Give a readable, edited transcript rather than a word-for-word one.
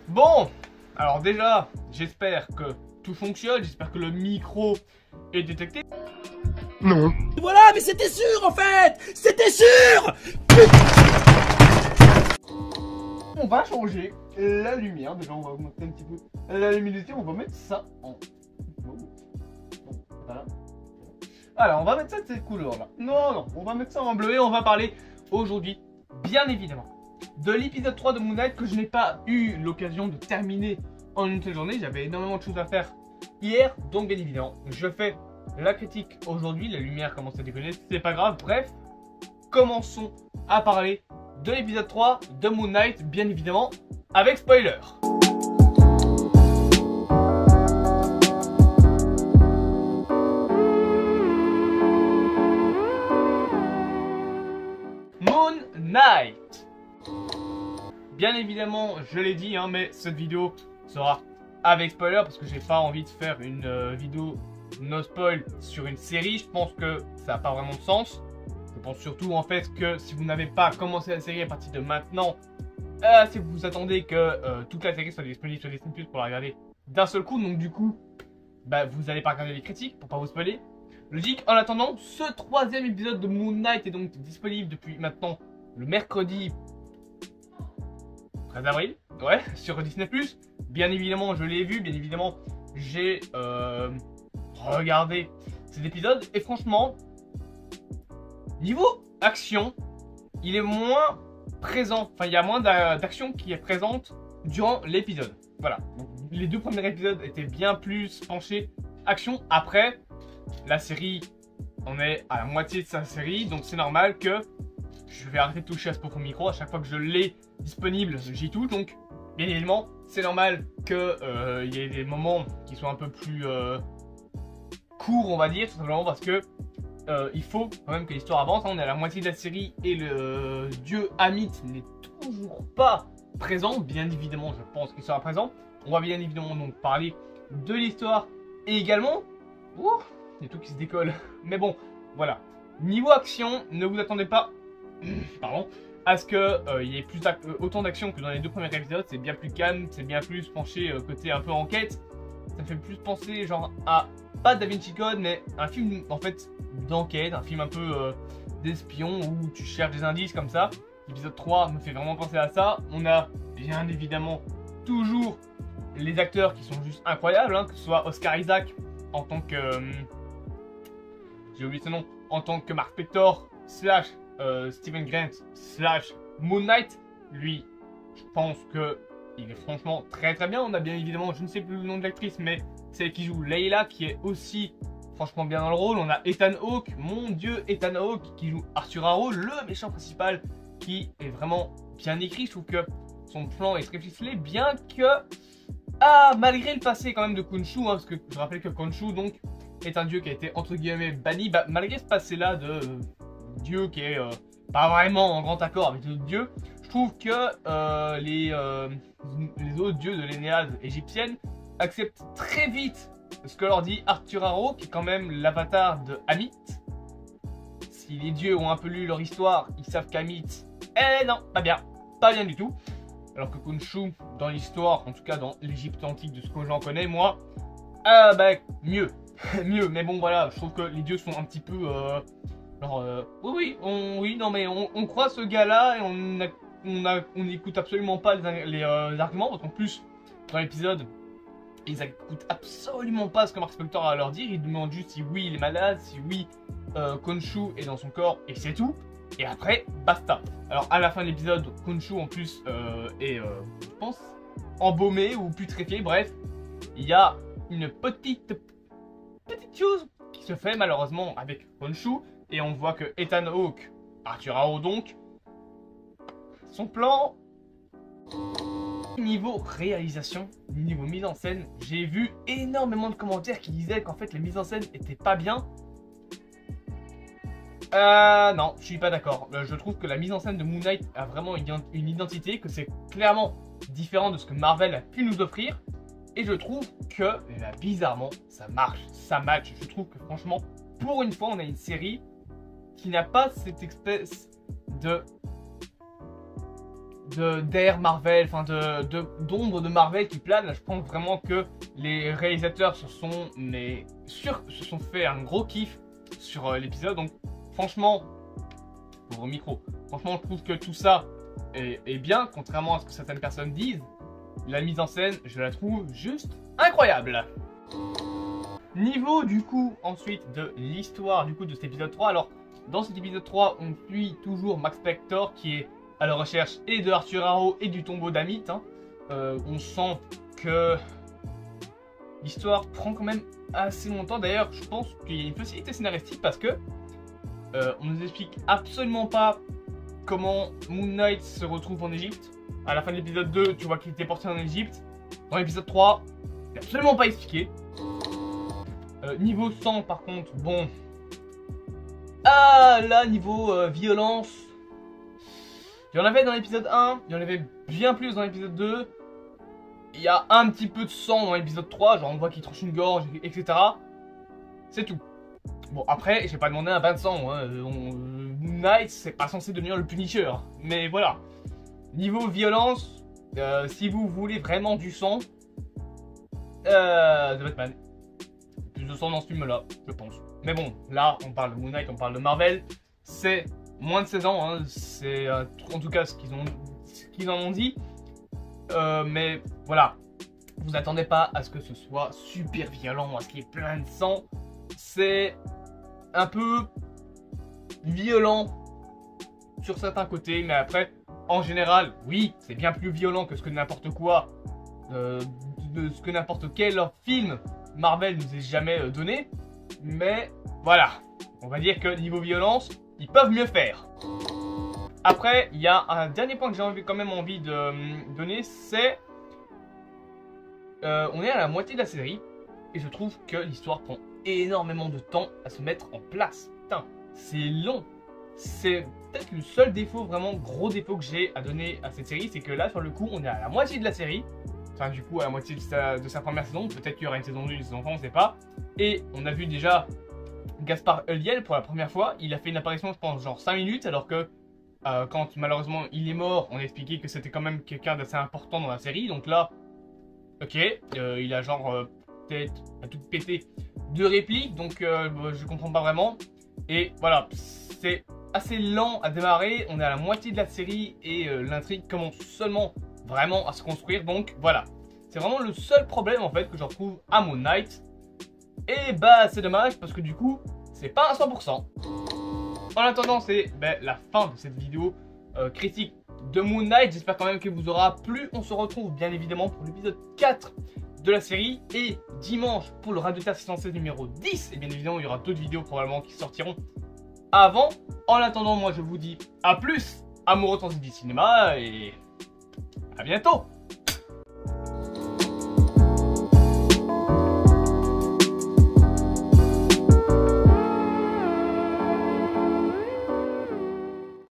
Bon, alors déjà, j'espère que tout fonctionne, j'espère que le micro est détecté. Non. Voilà, mais c'était sûr en fait. C'était sûr. On va changer la lumière, déjà on va augmenter un petit peu la luminosité, on va mettre ça en... Bon, voilà. Alors on va mettre ça de cette couleur là. Non, on va mettre ça en bleu et on va parler aujourd'hui, bien évidemment, de l'épisode 3 de Moon Knight que je n'ai pas eu l'occasion de terminer en une seule journée. J'avais énormément de choses à faire hier, donc bien évidemment, je fais la critique aujourd'hui. La lumière commence à déconner, c'est pas grave. Bref, commençons à parler de l'épisode 3 de Moon Knight, bien évidemment, avec spoiler. Moon Knight. Bien évidemment, je l'ai dit, mais cette vidéo sera avec spoiler parce que j'ai pas envie de faire une vidéo no spoil sur une série. Je pense que ça n'a pas vraiment de sens. Je pense surtout en fait que si vous n'avez pas commencé la série à partir de maintenant, si vous attendez que toute la série soit disponible sur Disney+ pour la regarder d'un seul coup, donc du coup, vous n'allez pas regarder les critiques pour pas vous spoiler. Logique. En attendant, ce troisième épisode de Moon Knight est donc disponible depuis maintenant le mercredi 13 avril, ouais, sur Disney+. Bien évidemment, je l'ai vu, bien évidemment, j'ai regardé cet épisode et franchement, niveau action, il est moins présent, enfin il y a moins d'action qui est présente durant l'épisode. Voilà, donc, les deux premiers épisodes étaient bien plus penchés action. Après, la série, on est à la moitié de sa série, donc c'est normal que je vais arrêter de toucher à ce pauvre micro. À chaque fois que je l'ai disponible, j'y touche, donc bien évidemment, c'est normal qu'il y ait des moments qui soient un peu plus courts, on va dire, tout simplement parce que il faut quand même que l'histoire avance. On est à la moitié de la série et le dieu Amit n'est toujours pas présent. Bien évidemment, je pense qu'il sera présent. On va bien évidemment donc parler de l'histoire et également... Ouh, il y a tout qui se décolle. Mais bon, voilà. Niveau action, ne vous attendez pas pardon, à ce qu'il y ait plus autant d'action que dans les deux premiers épisodes. C'est bien plus calme, c'est bien plus penché côté un peu enquête. Ça me fait plus penser genre à, pas Da Vinci Code, mais un film en fait d'enquête, un film un peu d'espion où tu cherches des indices comme ça. L'épisode 3 me fait vraiment penser à ça. On a bien évidemment toujours les acteurs qui sont juste incroyables, que ce soit Oscar Isaac en tant que... j'ai oublié son nom, en tant que Mark Spector slash Steven Grant slash Moon Knight. Lui, je pense que il est franchement très très bien. On a bien évidemment, je ne sais plus le nom de l'actrice, mais celle qui joue Layla, qui est aussi franchement bien dans le rôle. On a Ethan Hawke, mon dieu Ethan Hawke, qui joue Arthur Harrow, le méchant principal, qui est vraiment bien écrit. Je trouve que son plan est très ficelé, bien que malgré le passé quand même de Khonshu, parce que je rappelle que Khonshu donc est un dieu qui a été entre guillemets banni, malgré ce passé là de dieu qui est pas vraiment en grand accord avec les autres dieux. Je trouve que les autres dieux de l'énéade égyptienne acceptent très vite ce que leur dit Arthur Harrow, qui est quand même l'avatar de Amit. Si les dieux ont un peu lu leur histoire, ils savent qu'Amit, non, pas bien du tout. Alors que Khonshu, dans l'histoire, en tout cas dans l'Égypte antique, de ce que j'en connais, moi, mieux. Mieux, mais bon, voilà, je trouve que les dieux sont un petit peu... on croit ce gars-là et on n'écoute absolument pas les arguments, parce qu'en plus, dans l'épisode, ils n'écoutent absolument pas ce que Mark Spector a à leur dire. Ils demandent juste si oui, il est malade, si oui, Khonshu est dans son corps, et c'est tout. Et après, basta. Alors à la fin de l'épisode, Khonshu en plus est, je pense, embaumé ou putréfié. Bref, il y a une petite chose qui se fait malheureusement avec Khonshu. Et on voit que Ethan Hawke, Arthur Harrow donc, son plan... Niveau réalisation, niveau mise en scène, j'ai vu énormément de commentaires qui disaient qu'en fait les mises en scène étaient pas bien. Non, je suis pas d'accord. Je trouve que la mise en scène de Moon Knight a vraiment une identité, que c'est clairement différent de ce que Marvel a pu nous offrir. Et je trouve que, bizarrement, ça marche, ça match. Je trouve que franchement, pour une fois, on a une série qui n'a pas cette espèce d'air Marvel, enfin d'ombre de Marvel qui plane. Je pense vraiment que les réalisateurs se sont fait un gros kiff sur l'épisode. Donc franchement, pour le micro, franchement je trouve que tout ça est bien, contrairement à ce que certaines personnes disent. La mise en scène, je la trouve juste incroyable. Niveau du coup ensuite de l'histoire du coup de cet épisode 3. Alors dans cet épisode 3 on suit toujours Max Spector qui est à la recherche et de Arthur Harrow et du tombeau d'Amit. On sent que l'histoire prend quand même assez longtemps. D'ailleurs je pense qu'il y a une facilité scénaristique parce que on nous explique absolument pas comment Moon Knight se retrouve en Égypte. À la fin de l'épisode 2 tu vois qu'il était porté en Égypte. Dans l'épisode 3 c'est absolument pas expliqué. Niveau sang par contre, bon. Ah là, niveau violence. Il y en avait dans l'épisode 1, il y en avait bien plus dans l'épisode 2. Il y a un petit peu de sang dans l'épisode 3, genre on voit qu'il tranche une gorge, etc. C'est tout. Bon après, j'ai pas demandé un bain de sang, hein. Moon Knight c'est pas censé devenir le Punisher. Mais voilà. Niveau violence, si vous voulez vraiment du sang, The Batman. Plus de sang dans ce film là, je pense. Mais bon, là on parle de Moon Knight, on parle de Marvel. C'est moins de 16 ans, hein. C'est en tout cas ce qu'ils en ont dit. Mais voilà, vous attendez pas à ce que ce soit super violent, à ce qu'il y ait plein de sang. C'est un peu violent sur certains côtés, mais après, en général, oui, c'est bien plus violent que ce que n'importe quoi, de ce que n'importe quel film Marvel nous ait jamais donné. Mais voilà, on va dire que niveau violence, ils peuvent mieux faire. Après, il y a un dernier point que j'ai quand même envie de donner, c'est on est à la moitié de la série et je trouve que l'histoire prend énormément de temps à se mettre en place. Putain, c'est long. C'est peut-être le seul défaut, vraiment gros défaut que j'ai à donner à cette série, c'est que là sur le coup on est à la moitié de la série. Enfin du coup à la moitié de sa première saison, peut-être qu'il y aura une saison 2, une saison 3, on ne sait pas. Et on a vu déjà Gaspard Ulliel pour la première fois, il a fait une apparition je pense genre 5 minutes alors que quand malheureusement il est mort, on a expliqué que c'était quand même quelqu'un d'assez important dans la série. Donc là, ok, il a genre peut-être à tout péter 2 répliques, donc je comprends pas vraiment. Et voilà, c'est assez lent à démarrer, on est à la moitié de la série et l'intrigue commence seulement vraiment à se construire. Donc voilà, c'est vraiment le seul problème en fait que je retrouve à Moon Knight. Et bah c'est dommage parce que du coup c'est pas à 100%. En attendant c'est la fin de cette vidéo critique de Moon Knight. J'espère quand même qu'elle vous aura plu. On se retrouve bien évidemment pour l'épisode 4 de la série. Et dimanche pour le Radio 616 numéro 10. Et bien évidemment il y aura d'autres vidéos probablement qui sortiront avant. En attendant moi je vous dis à plus, amoureux de cinéma, et à bientôt.